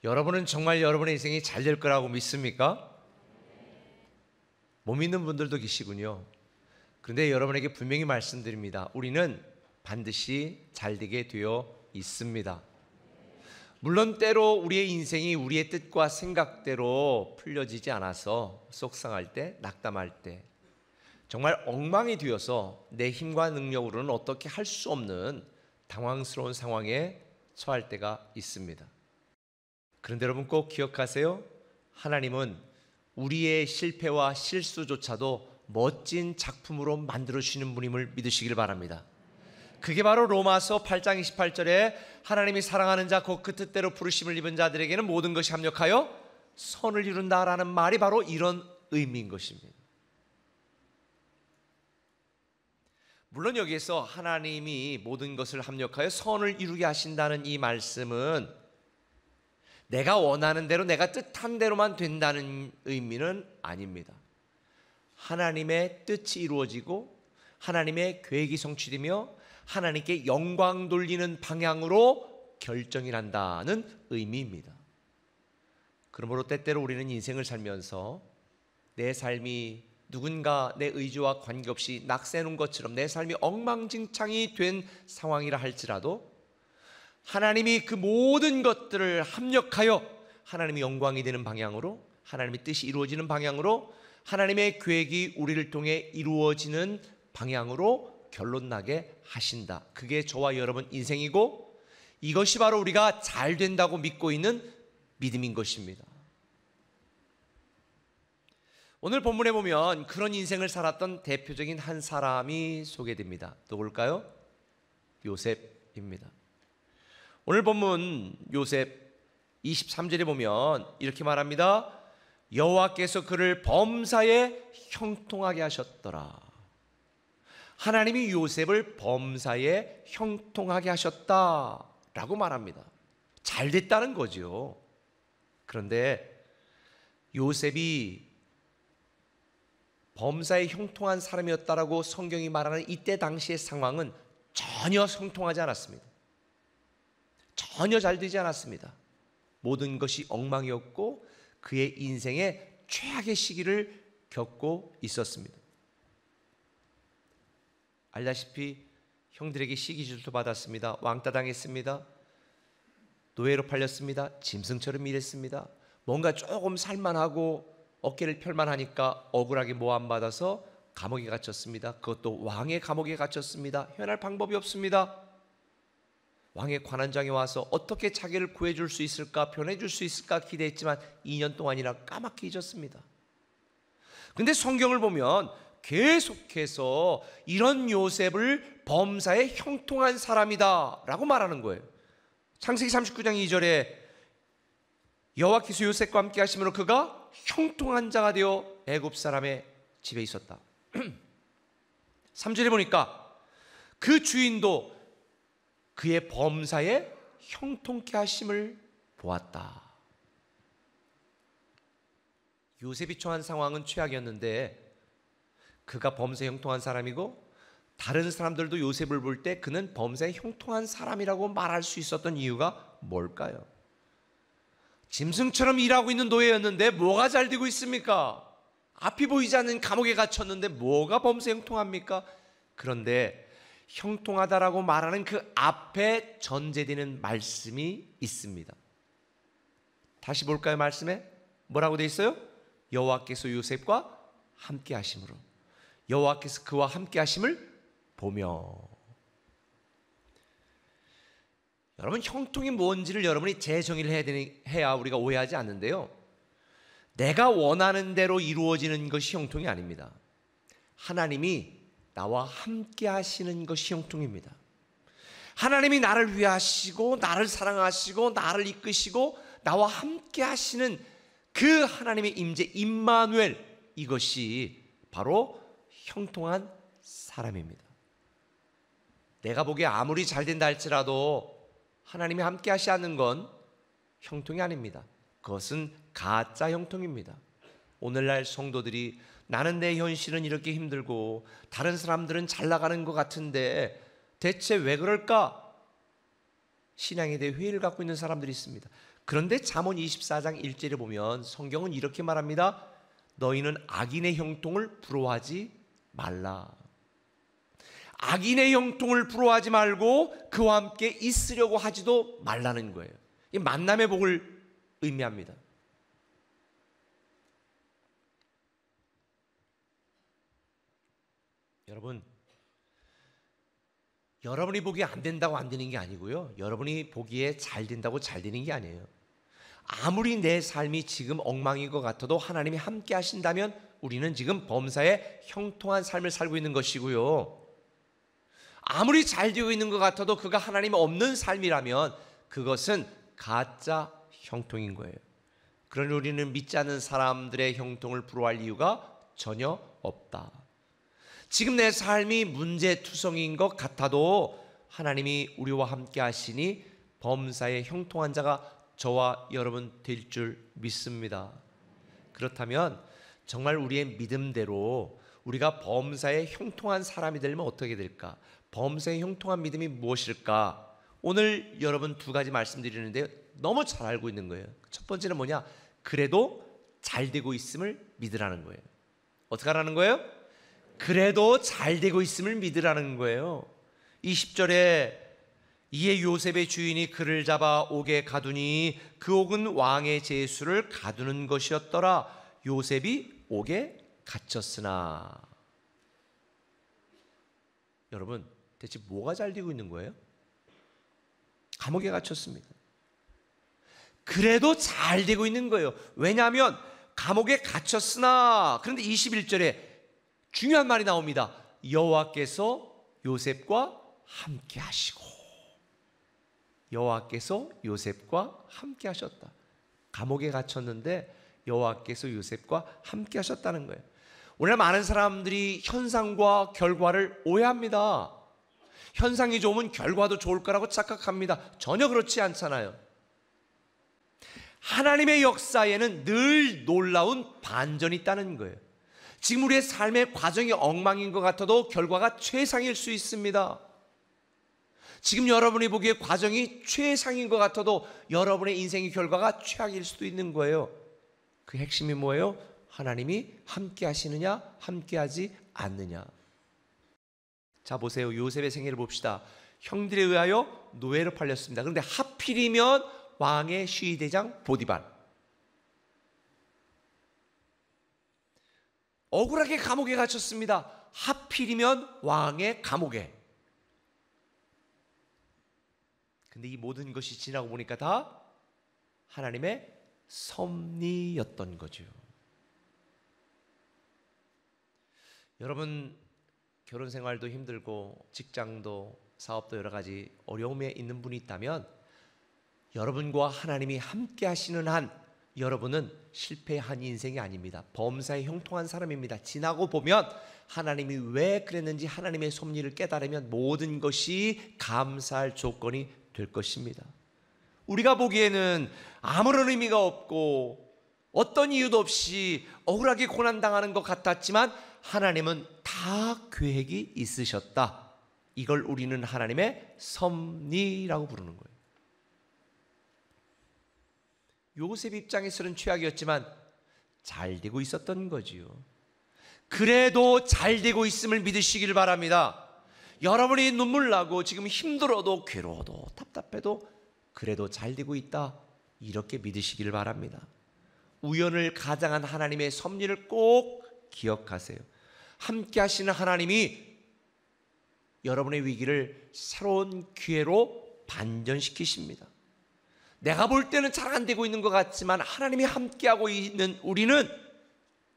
여러분은 정말 여러분의 인생이 잘 될 거라고 믿습니까? 못 믿는 분들도 계시군요. 그런데 여러분에게 분명히 말씀드립니다. 우리는 반드시 잘 되게 되어 있습니다. 물론 때로 우리의 인생이 우리의 뜻과 생각대로 풀려지지 않아서 속상할 때, 낙담할 때, 정말 엉망이 되어서 내 힘과 능력으로는 어떻게 할 수 없는 당황스러운 상황에 처할 때가 있습니다. 그런데 여러분 꼭 기억하세요. 하나님은 우리의 실패와 실수조차도 멋진 작품으로 만들어주시는 분임을 믿으시길 바랍니다. 그게 바로 로마서 8장 28절에 하나님이 사랑하는 자 곧 그 뜻대로 부르심을 입은 자들에게는 모든 것이 합력하여 선을 이룬다라는 말이 바로 이런 의미인 것입니다. 물론 여기에서 하나님이 모든 것을 합력하여 선을 이루게 하신다는 이 말씀은 내가 원하는 대로 내가 뜻한 대로만 된다는 의미는 아닙니다. 하나님의 뜻이 이루어지고 하나님의 계획이 성취되며 하나님께 영광 돌리는 방향으로 결정이 난다는 의미입니다. 그러므로 때때로 우리는 인생을 살면서 내 삶이 누군가 내 의지와 관계없이 낙세놓은 것처럼 내 삶이 엉망진창이 된 상황이라 할지라도 하나님이 그 모든 것들을 합력하여 하나님의 영광이 되는 방향으로, 하나님의 뜻이 이루어지는 방향으로, 하나님의 계획이 우리를 통해 이루어지는 방향으로 결론나게 하신다. 그게 저와 여러분 인생이고 이것이 바로 우리가 잘 된다고 믿고 있는 믿음인 것입니다. 오늘 본문에 보면 그런 인생을 살았던 대표적인 한 사람이 소개됩니다. 누굴까요? 요셉입니다. 오늘 본문 요셉 23절에 보면 이렇게 말합니다. 여호와께서 그를 범사에 형통하게 하셨더라. 하나님이 요셉을 범사에 형통하게 하셨다라고 말합니다. 잘 됐다는 거죠. 그런데 요셉이 범사에 형통한 사람이었다라고 성경이 말하는 이때 당시의 상황은 전혀 형통하지 않았습니다. 전혀 잘 되지 않았습니다. 모든 것이 엉망이었고 그의 인생의 최악의 시기를 겪고 있었습니다. 알다시피 형들에게 시기질투 받았습니다. 왕따 당했습니다. 노예로 팔렸습니다. 짐승처럼 일했습니다. 뭔가 조금 살만하고 어깨를 펼만하니까 억울하게 모함받아서 감옥에 갇혔습니다. 그것도 왕의 감옥에 갇혔습니다. 헤어날 방법이 없습니다. 왕의 관원장에 와서 어떻게 자기를 구해줄 수 있을까, 변해줄 수 있을까 기대했지만 2년 동안이나 까맣게 잊었습니다. 근데 성경을 보면 계속해서 이런 요셉을 범사에 형통한 사람이다 라고 말하는 거예요. 창세기 39장 2절에 여호와께서 요셉과 함께 하심으로 그가 형통한 자가 되어 애굽 사람의 집에 있었다. 3절에 보니까 그 주인도 그의 범사에 형통케 하심을 보았다. 요셉이 처한 상황은 최악이었는데 그가 범사에 형통한 사람이고 다른 사람들도 요셉을 볼 때 그는 범사에 형통한 사람이라고 말할 수 있었던 이유가 뭘까요? 짐승처럼 일하고 있는 노예였는데 뭐가 잘 되고 있습니까? 앞이 보이지 않는 감옥에 갇혔는데 뭐가 범사에 형통합니까? 그런데 형통하다라고 말하는 그 앞에 전제되는 말씀이 있습니다. 다시 볼까요? 말씀에 뭐라고 되어 있어요? 여호와께서 요셉과 함께 하심으로, 여호와께서 그와 함께 하심을 보며. 여러분, 형통이 뭔지를 여러분이 재정의를 해야 우리가 오해하지 않는데요, 내가 원하는 대로 이루어지는 것이 형통이 아닙니다. 하나님이 나와 함께 하시는 것이 형통입니다. 하나님이 나를 위하시고 나를 사랑하시고 나를 이끄시고 나와 함께 하시는 그 하나님의 임재 임마누엘, 이것이 바로 형통한 사람입니다. 내가 보기에 아무리 잘 된다 할지라도 하나님이 함께 하시 않는 건 형통이 아닙니다. 그것은 가짜 형통입니다. 오늘날 성도들이 나는 내 현실은 이렇게 힘들고 다른 사람들은 잘 나가는 것 같은데 대체 왜 그럴까? 신앙에 대해 회의를 갖고 있는 사람들이 있습니다. 그런데 잠언 24장 1절에 보면 성경은 이렇게 말합니다. 너희는 악인의 형통을 부러워하지 말라. 악인의 형통을 부러워하지 말고 그와 함께 있으려고 하지도 말라는 거예요. 이 만남의 복을 의미합니다. 여러분, 여러분이 보기에 안 된다고 안 되는 게 아니고요, 여러분이 보기에 잘 된다고 잘 되는 게 아니에요. 아무리 내 삶이 지금 엉망인 것 같아도 하나님이 함께 하신다면 우리는 지금 범사에 형통한 삶을 살고 있는 것이고요, 아무리 잘 되고 있는 것 같아도 그가 하나님 없는 삶이라면 그것은 가짜 형통인 거예요. 그러니 우리는 믿지 않는 사람들의 형통을 부러워할 이유가 전혀 없다. 지금 내 삶이 문제투성이인 것 같아도 하나님이 우리와 함께 하시니 범사에 형통한 자가 저와 여러분 될 줄 믿습니다. 그렇다면 정말 우리의 믿음대로 우리가 범사에 형통한 사람이 되면 어떻게 될까? 범사에 형통한 믿음이 무엇일까? 오늘 여러분 두 가지 말씀드리는데 너무 잘 알고 있는 거예요. 첫 번째는 뭐냐? 그래도 잘 되고 있음을 믿으라는 거예요. 어떻게 하라는 거예요? 그래도 잘 되고 있음을 믿으라는 거예요. 20절에 이에 요셉의 주인이 그를 잡아 옥에 가두니 그 옥은 왕의 제수를 가두는 것이었더라. 요셉이 옥에 갇혔으나. 여러분, 대체 뭐가 잘 되고 있는 거예요? 감옥에 갇혔습니다. 그래도 잘 되고 있는 거예요. 왜냐하면 감옥에 갇혔으나, 그런데 21절에 중요한 말이 나옵니다. 여호와께서 요셉과 함께 하시고. 여호와께서 요셉과 함께 하셨다. 감옥에 갇혔는데 여호와께서 요셉과 함께 하셨다는 거예요. 오늘 많은 사람들이 현상과 결과를 오해합니다. 현상이 좋으면 결과도 좋을 거라고 착각합니다. 전혀 그렇지 않잖아요. 하나님의 역사에는 늘 놀라운 반전이 있다는 거예요. 지금 우리의 삶의 과정이 엉망인 것 같아도 결과가 최상일 수 있습니다. 지금 여러분이 보기에 과정이 최상인 것 같아도 여러분의 인생의 결과가 최악일 수도 있는 거예요. 그 핵심이 뭐예요? 하나님이 함께 하시느냐, 함께 하지 않느냐. 자, 보세요. 요셉의 생애를 봅시다. 형들에 의하여 노예로 팔렸습니다. 그런데 하필이면 왕의 시위대장 보디발, 억울하게 감옥에 갇혔습니다. 하필이면 왕의 감옥에. 근데 이 모든 것이 지나고 보니까 다 하나님의 섭리였던 거죠. 여러분, 결혼 생활도 힘들고 직장도 사업도 여러 가지 어려움에 있는 분이 있다면 여러분과 하나님이 함께 하시는 한 여러분은 실패한 인생이 아닙니다. 범사에 형통한 사람입니다. 지나고 보면 하나님이 왜 그랬는지 하나님의 섭리를 깨달으면 모든 것이 감사할 조건이 될 것입니다. 우리가 보기에는 아무런 의미가 없고 어떤 이유도 없이 억울하게 고난당하는 것 같았지만 하나님은 다 계획이 있으셨다. 이걸 우리는 하나님의 섭리라고 부르는 거예요. 요셉 입장에서는 최악이었지만 잘 되고 있었던 거지요. 그래도 잘 되고 있음을 믿으시길 바랍니다. 여러분이 눈물 나고 지금 힘들어도 괴로워도 답답해도 그래도 잘 되고 있다, 이렇게 믿으시길 바랍니다. 우연을 가장한 하나님의 섭리를 꼭 기억하세요. 함께 하시는 하나님이 여러분의 위기를 새로운 기회로 반전시키십니다. 내가 볼 때는 잘 안 되고 있는 것 같지만 하나님이 함께하고 있는 우리는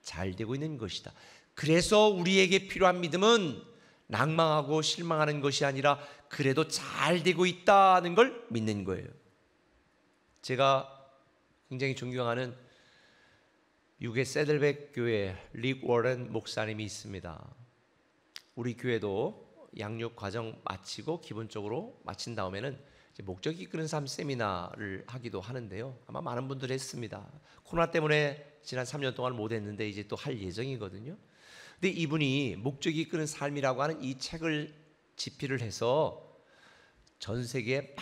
잘 되고 있는 것이다. 그래서 우리에게 필요한 믿음은 낭망하고 실망하는 것이 아니라 그래도 잘 되고 있다는 걸 믿는 거예요. 제가 굉장히 존경하는 미국의 세들백 교회 릭 워런 목사님이 있습니다. 우리 교회도 양육 과정 마치고 기본적으로 마친 다음에는 목적이 이끄는 삶 세미나를 하기도 하는데요. 아마 많은 분들이 했습니다. 코로나 때문에 지난 3년 동안 못 했는데 이제 또 할 예정이거든요. 근데 이분이 목적이 이끄는 삶이라고 하는 이 책을 집필을 해서 전 세계에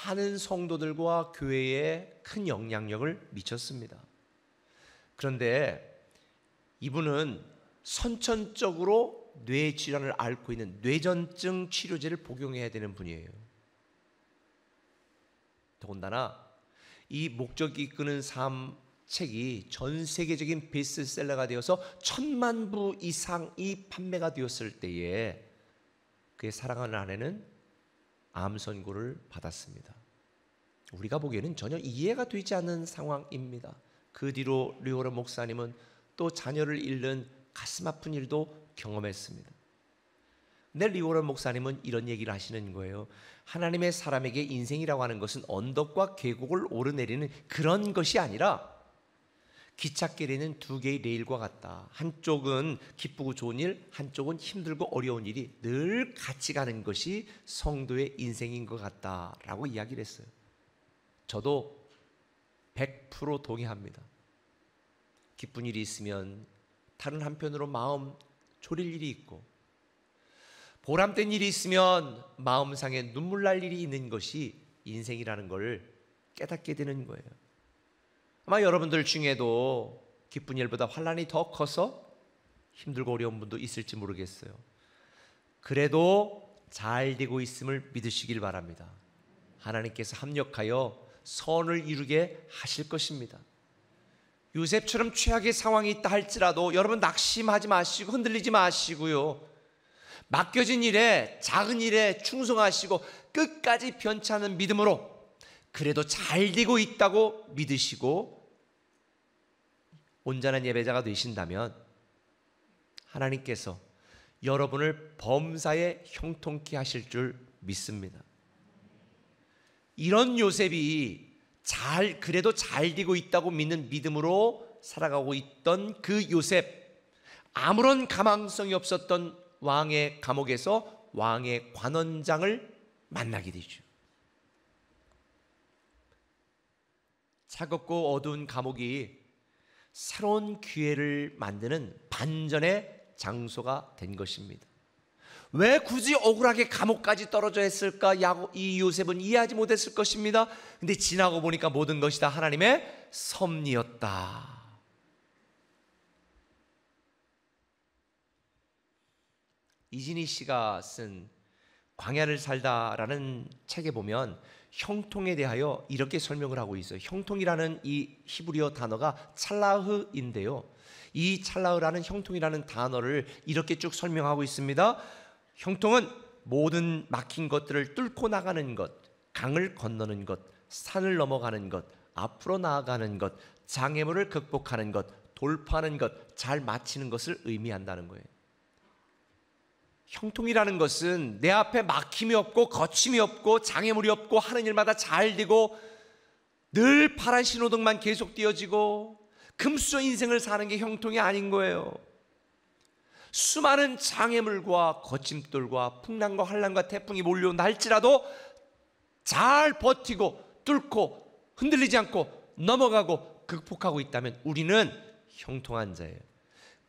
많은 성도들과 교회에 큰 영향력을 미쳤습니다. 그런데 이분은 선천적으로 뇌 질환을 앓고 있는 뇌전증 치료제를 복용해야 되는 분이에요. 더군다나 이 목적이 이끄는 삶 책이 전 세계적인 베스트셀러가 되어서 1000만 부 이상이 판매가 되었을 때에 그의 사랑하는 아내는 암 선고를 받았습니다. 우리가 보기에는 전혀 이해가 되지 않는 상황입니다. 그 뒤로 류호라 목사님은 또 자녀를 잃는 가슴 아픈 일도 경험했습니다. 근데 류호라 목사님은 이런 얘기를 하시는 거예요. 하나님의 사람에게 인생이라고 하는 것은 언덕과 계곡을 오르내리는 그런 것이 아니라 기찻길에는 두 개의 레일과 같다. 한쪽은 기쁘고 좋은 일, 한쪽은 힘들고 어려운 일이 늘 같이 가는 것이 성도의 인생인 것 같다라고 이야기를 했어요. 저도 100% 동의합니다. 기쁜 일이 있으면 다른 한편으로 마음 졸일 일이 있고, 보람된 일이 있으면 마음상에 눈물 날 일이 있는 것이 인생이라는 걸 깨닫게 되는 거예요. 아마 여러분들 중에도 기쁜 일보다 환난이 더 커서 힘들고 어려운 분도 있을지 모르겠어요. 그래도 잘 되고 있음을 믿으시길 바랍니다. 하나님께서 합력하여 선을 이루게 하실 것입니다. 요셉처럼 최악의 상황이 있다 할지라도 여러분 낙심하지 마시고 흔들리지 마시고요. 맡겨진 일에, 작은 일에 충성하시고 끝까지 변치 않은 믿음으로 그래도 잘 되고 있다고 믿으시고 온전한 예배자가 되신다면 하나님께서 여러분을 범사에 형통케 하실 줄 믿습니다. 이런 요셉이 그래도 잘 되고 있다고 믿는 믿음으로 살아가고 있던 그 요셉, 아무런 가망성이 없었던 왕의 감옥에서 왕의 관원장을 만나게 되죠. 차갑고 어두운 감옥이 새로운 기회를 만드는 반전의 장소가 된 것입니다. 왜 굳이 억울하게 감옥까지 떨어져 했을까? 이 요셉은 이해하지 못했을 것입니다. 근데 지나고 보니까 모든 것이 다 하나님의 섭리였다. 이진희 씨가 쓴 광야를 살다라는 책에 보면 형통에 대하여 이렇게 설명을 하고 있어요. 형통이라는 이 히브리어 단어가 찰라흐인데요. 이 찰라흐라는 형통이라는 단어를 이렇게 쭉 설명하고 있습니다. 형통은 모든 막힌 것들을 뚫고 나가는 것, 강을 건너는 것, 산을 넘어가는 것, 앞으로 나아가는 것, 장애물을 극복하는 것, 돌파하는 것, 잘 마치는 것을 의미한다는 거예요. 형통이라는 것은 내 앞에 막힘이 없고 거침이 없고 장애물이 없고 하는 일마다 잘 되고 늘 파란 신호등만 계속 띄어지고 금수저 인생을 사는 게 형통이 아닌 거예요. 수많은 장애물과 거침돌과 풍랑과 환난과 태풍이 몰려온다 할지라도 잘 버티고 뚫고 흔들리지 않고 넘어가고 극복하고 있다면 우리는 형통한 자예요.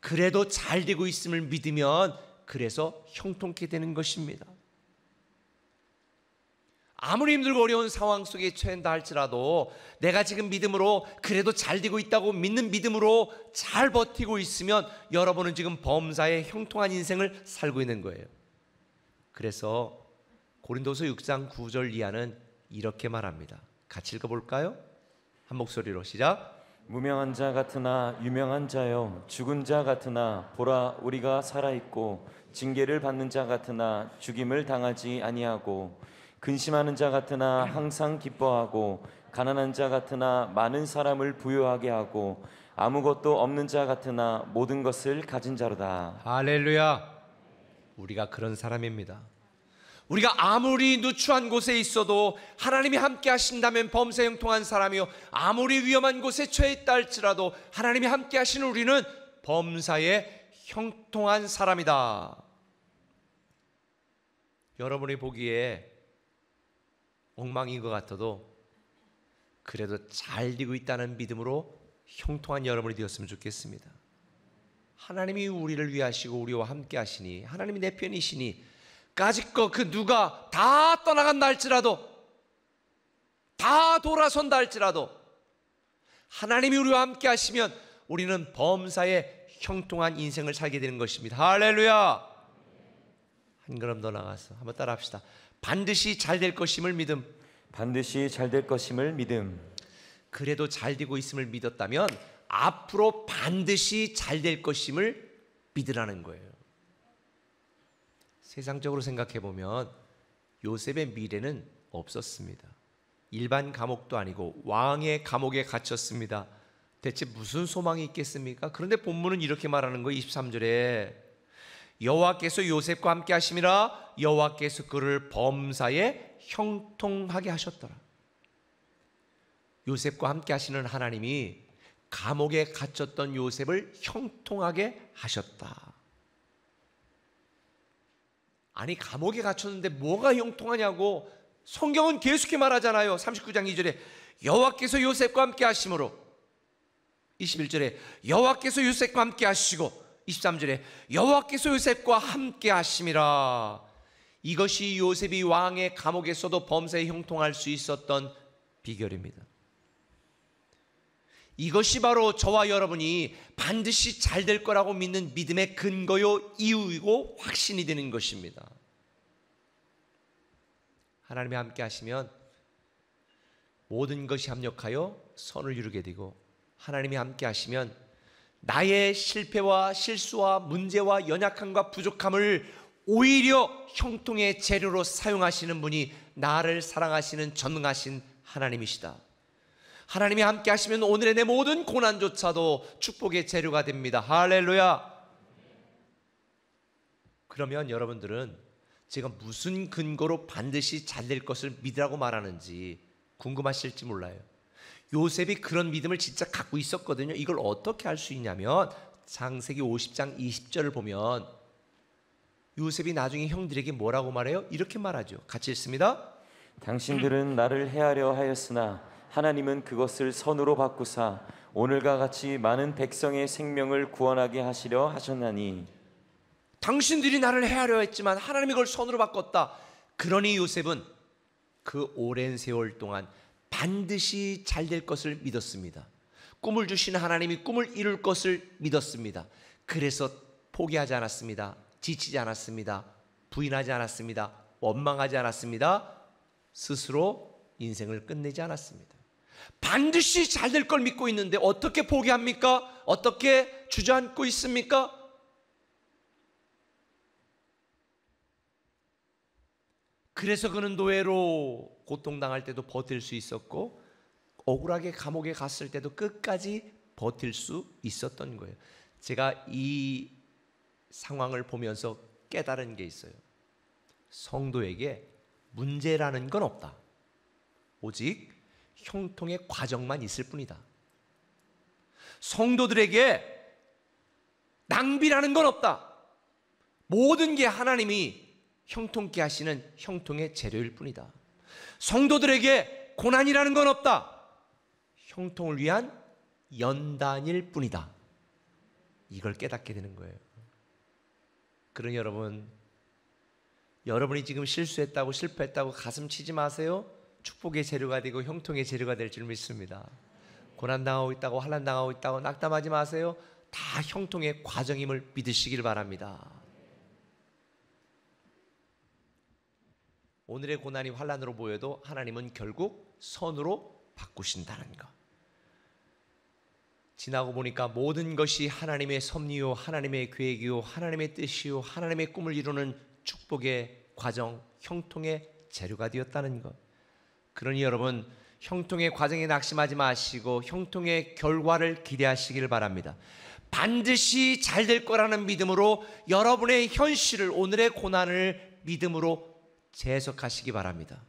그래도 잘 되고 있음을 믿으면 그래서 형통케 되는 것입니다. 아무리 힘들고 어려운 상황 속에 처한다 할지라도 내가 지금 믿음으로 그래도 잘 되고 있다고 믿는 믿음으로 잘 버티고 있으면 여러분은 지금 범사에 형통한 인생을 살고 있는 거예요. 그래서 고린도서 6장 9절 이하는 이렇게 말합니다. 같이 읽어볼까요? 한 목소리로 시작. 무명한 자 같으나 유명한 자여, 죽은 자 같으나 보라 우리가 살아있고, 징계를 받는 자 같으나 죽임을 당하지 아니하고, 근심하는 자 같으나 항상 기뻐하고, 가난한 자 같으나 많은 사람을 부유하게 하고, 아무것도 없는 자 같으나 모든 것을 가진 자로다. 할렐루야. 우리가 그런 사람입니다. 우리가 아무리 누추한 곳에 있어도 하나님이 함께 하신다면 범사 형통한 사람이요, 아무리 위험한 곳에 처해 있다 할지라도 하나님이 함께 하시는 우리는 범사에 형통한 사람이다. 여러분이 보기에 엉망인 것 같아도 그래도 잘 되고 있다는 믿음으로 형통한 여러분이 되었으면 좋겠습니다. 하나님이 우리를 위하시고 우리와 함께 하시니, 하나님이 내 편이시니, 까짓 거 그 누가 다 떠나간다 할지라도 다 돌아선다 할지라도 하나님이 우리와 함께 하시면 우리는 범사에 형통한 인생을 살게 되는 것입니다. 할렐루야. 한 걸음 더 나가서 한번 따라 합시다. 반드시 잘 될 것임을 믿음. 반드시 잘 될 것임을 믿음. 그래도 잘 되고 있음을 믿었다면 앞으로 반드시 잘 될 것임을 믿으라는 거예요. 세상적으로 생각해 보면 요셉의 미래는 없었습니다. 일반 감옥도 아니고 왕의 감옥에 갇혔습니다. 대체 무슨 소망이 있겠습니까? 그런데 본문은 이렇게 말하는 거예요. 23절에 여호와께서 요셉과 함께 하심이라 여호와께서 그를 범사에 형통하게 하셨더라. 요셉과 함께 하시는 하나님이 감옥에 갇혔던 요셉을 형통하게 하셨다. 아니, 감옥에 갇혔는데 뭐가 형통하냐고 성경은 계속해 말하잖아요. 39장 2절에 여호와께서 요셉과 함께 하심으로, 21절에 여호와께서 요셉과 함께 하시고, 23절에 여호와께서 요셉과 함께 하심이라. 이것이 요셉이 왕의 감옥에서도 범사에 형통할 수 있었던 비결입니다. 이것이 바로 저와 여러분이 반드시 잘 될 거라고 믿는 믿음의 근거요, 이유이고 확신이 되는 것입니다. 하나님이 함께 하시면 모든 것이 합력하여 선을 이루게 되고, 하나님이 함께 하시면 나의 실패와 실수와 문제와 연약함과 부족함을 오히려 형통의 재료로 사용하시는 분이 나를 사랑하시는 전능하신 하나님이시다. 하나님이 함께 하시면 오늘의 내 모든 고난조차도 축복의 재료가 됩니다. 할렐루야. 그러면 여러분들은 제가 무슨 근거로 반드시 잘 될 것을 믿으라고 말하는지 궁금하실지 몰라요. 요셉이 그런 믿음을 진짜 갖고 있었거든요. 이걸 어떻게 알 수 있냐면 창세기 50장 20절을 보면 요셉이 나중에 형들에게 뭐라고 말해요? 이렇게 말하죠. 같이 읽습니다. 당신들은 나를 해하려 하였으나 하나님은 그것을 선으로 바꾸사 오늘과 같이 많은 백성의 생명을 구원하게 하시려 하셨나니. 당신들이 나를 해하려 했지만 하나님이 그걸 선으로 바꿨다. 그러니 요셉은 그 오랜 세월 동안 반드시 잘 될 것을 믿었습니다. 꿈을 주신 하나님이 꿈을 이룰 것을 믿었습니다. 그래서 포기하지 않았습니다. 지치지 않았습니다. 부인하지 않았습니다. 원망하지 않았습니다. 스스로 인생을 끝내지 않았습니다. 반드시 잘 될 걸 믿고 있는데 어떻게 포기합니까? 어떻게 주저앉고 있습니까? 그래서 그는 노예로 고통당할 때도 버틸 수 있었고, 억울하게 감옥에 갔을 때도 끝까지 버틸 수 있었던 거예요. 제가 이 상황을 보면서 깨달은 게 있어요. 성도에게 문제라는 건 없다. 오직 형통의 과정만 있을 뿐이다. 성도들에게 낭비라는 건 없다. 모든 게 하나님이 형통케 하시는 형통의 재료일 뿐이다. 성도들에게 고난이라는 건 없다. 형통을 위한 연단일 뿐이다. 이걸 깨닫게 되는 거예요. 그러니 여러분이 지금 실수했다고 실패했다고 가슴 치지 마세요. 축복의 재료가 되고 형통의 재료가 될 줄 믿습니다. 고난당하고 있다고 환난당하고 있다고 낙담하지 마세요. 다 형통의 과정임을 믿으시길 바랍니다. 오늘의 고난이 환난으로 보여도 하나님은 결국 선으로 바꾸신다는 것. 지나고 보니까 모든 것이 하나님의 섭리요, 하나님의 계획이요, 하나님의 뜻이요, 하나님의 꿈을 이루는 축복의 과정, 형통의 재료가 되었다는 것. 그러니 여러분, 형통의 과정에 낙심하지 마시고 형통의 결과를 기대하시길 바랍니다. 반드시 잘 될 거라는 믿음으로 여러분의 현실을, 오늘의 고난을 믿음으로 재해석하시기 바랍니다.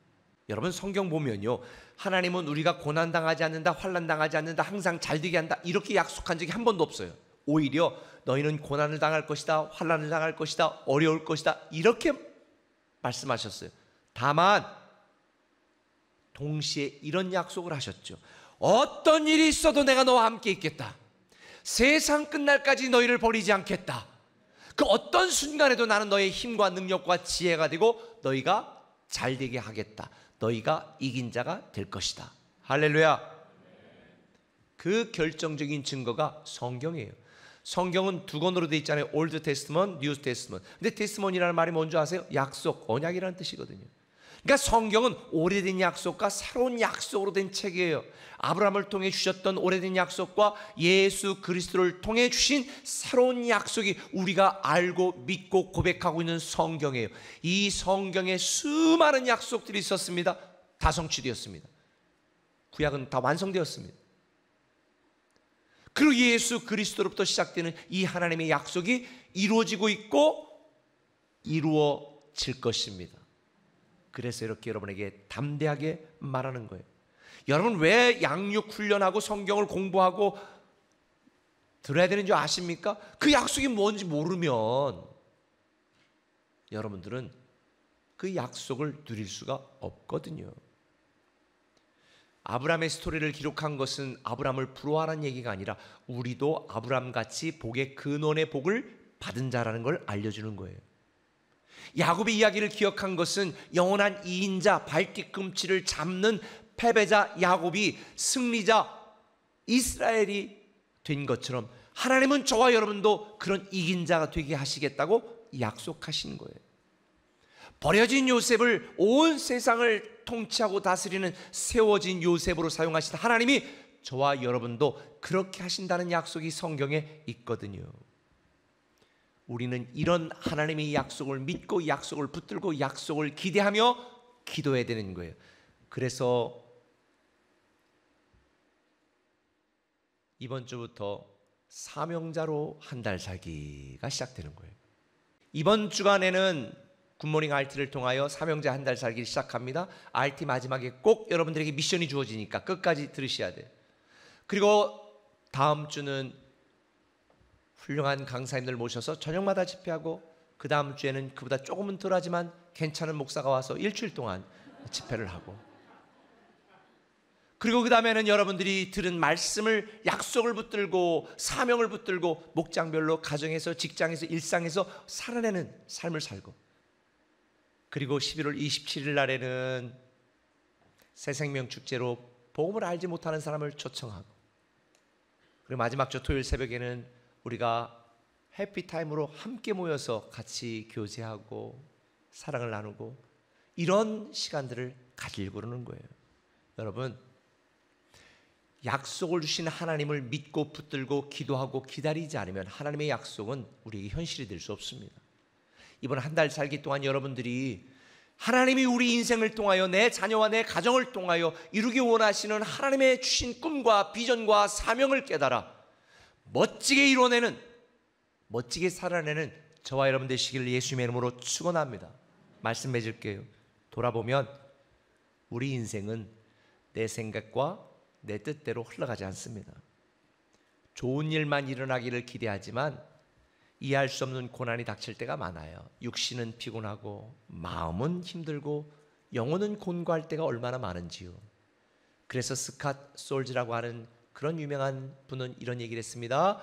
여러분, 성경 보면요, 하나님은 우리가 고난당하지 않는다, 환난당하지 않는다, 항상 잘되게 한다, 이렇게 약속한 적이 한 번도 없어요. 오히려 너희는 고난을 당할 것이다, 환난을 당할 것이다, 어려울 것이다, 이렇게 말씀하셨어요. 다만 동시에 이런 약속을 하셨죠. 어떤 일이 있어도 내가 너와 함께 있겠다. 세상 끝날까지 너희를 버리지 않겠다. 그 어떤 순간에도 나는 너의 힘과 능력과 지혜가 되고 너희가 잘되게 하겠다. 너희가 이긴 자가 될 것이다. 할렐루야. 그 결정적인 증거가 성경이에요. 성경은 두 권으로 되어 있잖아요. 올드 테스트먼트, 뉴 테스트먼트. 근데 테스트먼이라는 말이 뭔지 아세요? 약속, 언약이라는 뜻이거든요. 그러니까 성경은 오래된 약속과 새로운 약속으로 된 책이에요. 아브라함을 통해 주셨던 오래된 약속과 예수 그리스도를 통해 주신 새로운 약속이 우리가 알고 믿고 고백하고 있는 성경이에요. 이 성경에 수많은 약속들이 있었습니다. 다 성취되었습니다. 구약은 다 완성되었습니다. 그리고 예수 그리스도로부터 시작되는 이 하나님의 약속이 이루어지고 있고 이루어질 것입니다. 그래서 이렇게 여러분에게 담대하게 말하는 거예요. 여러분 왜 양육 훈련하고 성경을 공부하고 들어야 되는 줄 아십니까? 그 약속이 뭔지 모르면 여러분들은 그 약속을 누릴 수가 없거든요. 아브라함의 스토리를 기록한 것은 아브라함을 부러워하는 얘기가 아니라 우리도 아브라함같이 복의 근원의 복을 받은 자라는 걸 알려주는 거예요. 야곱의 이야기를 기억한 것은 영원한 이인자 발뒤꿈치를 잡는 패배자 야곱이 승리자 이스라엘이 된 것처럼 하나님은 저와 여러분도 그런 이긴 자가 되게 하시겠다고 약속하신 거예요. 버려진 요셉을 온 세상을 통치하고 다스리는 세워진 요셉으로 사용하시다 하나님이 저와 여러분도 그렇게 하신다는 약속이 성경에 있거든요. 우리는 이런 하나님의 약속을 믿고 약속을 붙들고 약속을 기대하며 기도해야 되는 거예요. 그래서 이번 주부터 사명자로 한 달 살기가 시작되는 거예요. 이번 주간에는 굿모닝 RT를 통하여 사명자 한 달 살기를 시작합니다. RT 마지막에 꼭 여러분들에게 미션이 주어지니까 끝까지 들으셔야 돼요. 그리고 다음 주는 훌륭한 강사님들 모셔서 저녁마다 집회하고 그 다음 주에는 그보다 조금은 덜하지만 괜찮은 목사가 와서 일주일 동안 집회를 하고 그리고 그 다음에는 여러분들이 들은 말씀을 약속을 붙들고 사명을 붙들고 목장별로 가정에서 직장에서 일상에서 살아내는 삶을 살고 그리고 11월 27일 날에는 새생명 축제로 복음을 알지 못하는 사람을 초청하고 그리고 마지막 주 토요일 새벽에는 우리가 해피타임으로 함께 모여서 같이 교제하고 사랑을 나누고 이런 시간들을 가지려고 그러는 거예요. 여러분 약속을 주신 하나님을 믿고 붙들고 기도하고 기다리지 않으면 하나님의 약속은 우리에게 현실이 될 수 없습니다. 이번 한 달 살기 동안 여러분들이 하나님이 우리 인생을 통하여 내 자녀와 내 가정을 통하여 이루기 원하시는 하나님의 주신 꿈과 비전과 사명을 깨달아 멋지게 이루어내는 멋지게 살아내는 저와 여러분 되시기를 예수님의 이름으로 축원합니다. 말씀 맺을게요. 돌아보면 우리 인생은 내 생각과 내 뜻대로 흘러가지 않습니다. 좋은 일만 일어나기를 기대하지만 이해할 수 없는 고난이 닥칠 때가 많아요. 육신은 피곤하고 마음은 힘들고 영혼은 곤고할 때가 얼마나 많은지요. 그래서 스캇 솔즈라고 하는 그런 유명한 분은 이런 얘기를 했습니다.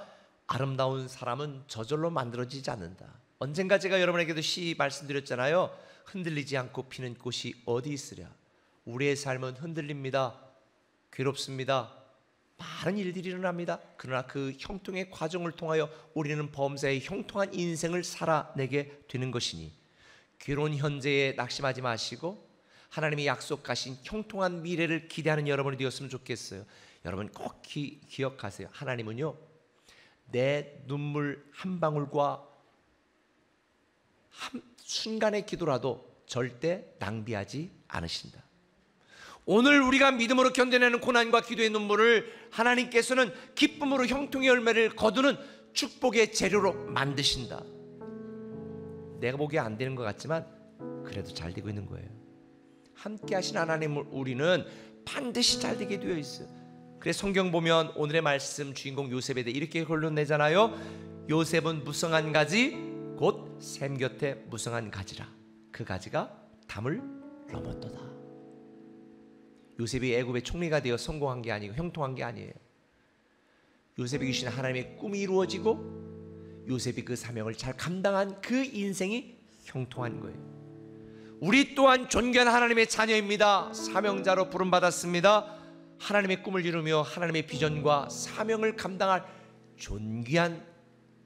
아름다운 사람은 저절로 만들어지지 않는다. 언젠가 제가 여러분에게도 시 말씀드렸잖아요. 흔들리지 않고 피는 꽃이 어디 있으랴. 우리의 삶은 흔들립니다. 괴롭습니다. 많은 일들이 일어납니다. 그러나 그 형통의 과정을 통하여 우리는 범사의 형통한 인생을 살아내게 되는 것이니 괴로운 현재에 낙심하지 마시고 하나님이 약속하신 형통한 미래를 기대하는 여러분이 되었으면 좋겠어요. 여러분 꼭 기억하세요. 하나님은요 내 눈물 한 방울과 한 순간의 기도라도 절대 낭비하지 않으신다. 오늘 우리가 믿음으로 견뎌내는 고난과 기도의 눈물을 하나님께서는 기쁨으로 형통의 열매를 거두는 축복의 재료로 만드신다. 내가 보기에 안 되는 것 같지만 그래도 잘 되고 있는 거예요. 함께 하신 하나님을 우리는 반드시 잘 되게 되어 있어요. 그래서 성경 보면 오늘의 말씀 주인공 요셉에 대해 이렇게 결론내잖아요. 요셉은 무성한 가지 곧 샘 곁에 무성한 가지라. 그 가지가 담을 넘었도다. 요셉이 애굽의 총리가 되어 성공한 게 아니고 형통한 게 아니에요. 요셉이 주신 하나님의 꿈이 이루어지고 요셉이 그 사명을 잘 감당한 그 인생이 형통한 거예요. 우리 또한 존귀한 하나님의 자녀입니다. 사명자로 부름받았습니다. 하나님의 꿈을 이루며 하나님의 비전과 사명을 감당할 존귀한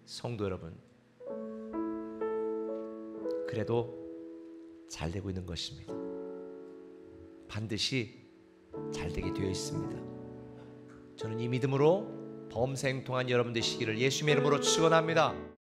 성도 여러분, 그래도 잘 되고 있는 것입니다. 반드시 잘 되게 되어 있습니다. 저는 이 믿음으로 범생 동안 여러분 되시기를 예수님의 이름으로 축원합니다.